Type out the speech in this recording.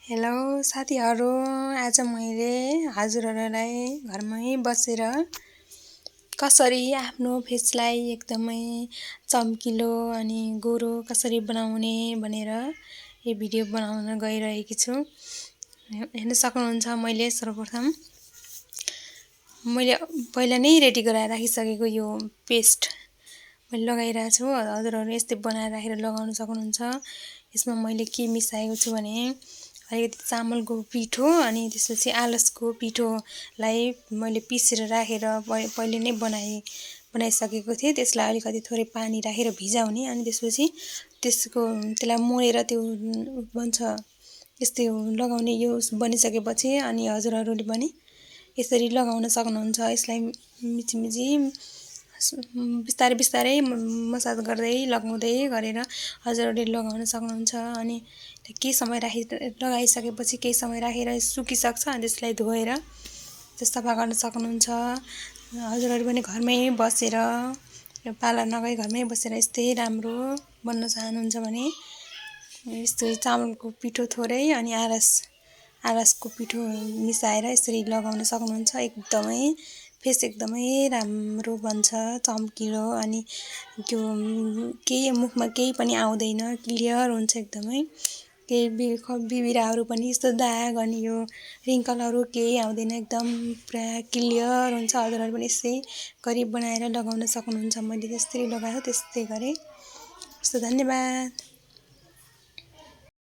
Hello साथीहरू, आज मैले हजुरहरूलाई घरमै बसेर कसरी आफ्नो फेसलाई एकदमै चम्किलो अनि गोरो कसरी बनाउने भनेर यो भिडियो बनाउन गइरहेकी छु। हेर्न सक्नुहुन्छ मैले सर्वप्रथम मैले पहिला नै रेडी गराएर राखिसकेको यो पेस्ट मैले लगाइरहेको छु। हजुरहरूले यस्तै बनाएर राखेर लगाउन सक्नुहुन्छ। यसमा मैले के मिसाएको छु भने अलिकति चामलको पिठो अनि त्यसपछि आलसको पिठोलाई मैले पिसेर राखेर पहिले नै बनाइसकेको थिएँ। त्यसलाई अलिकति थोरै पानी राखेर भिजाउने अनि त्यसपछि त्यसलाई मोडेर त्यो बन्छ यस्तै लगाउने यो बनिसकेपछि अनि हजुरहरूले पनि यसरी लगाउन सक्नुहुन्छ। यसलाई मिचिमिची बिस्तारै बिस्तारै मसाज गर्दै लगाउँदै गरेर हजुरहरूले लगाउन सक्नुहुन्छ। अनि केही समय लगाइसकेपछि केही समय राखेर सुकिसक्छ अनि त्यसलाई धोएर सफा गर्न सक्नुहुन्छ। हजुरहरू पनि घरमै बसेर पार्लर नगई घरमै बसेर यस्तै राम्रो बन्न चाहनुहुन्छ भने यस्तै चामलको पिठो थोरै अनि आलसको पिठो मिसाएर यसरी लगाउन सक्नुहुन्छ। एकदमै फेस एकदमै राम्रो बन्छ, चम्किलो अनि त्यो केही मुखमा केही पनि आउँदैन, क्लियर हुन्छ एकदमै। केही बिबिराहरू पनि यस्तो दाग अनि यो रिङ्कलहरू केही आउँदैन, एकदम पुरा क्लियर हुन्छ। हजुरहरू पनि यसै गरी बनाएर लगाउन सक्नुहुन्छ। मैले जसरी लगाएको त्यस्तै गरेँ। हस् त, धन्यवाद।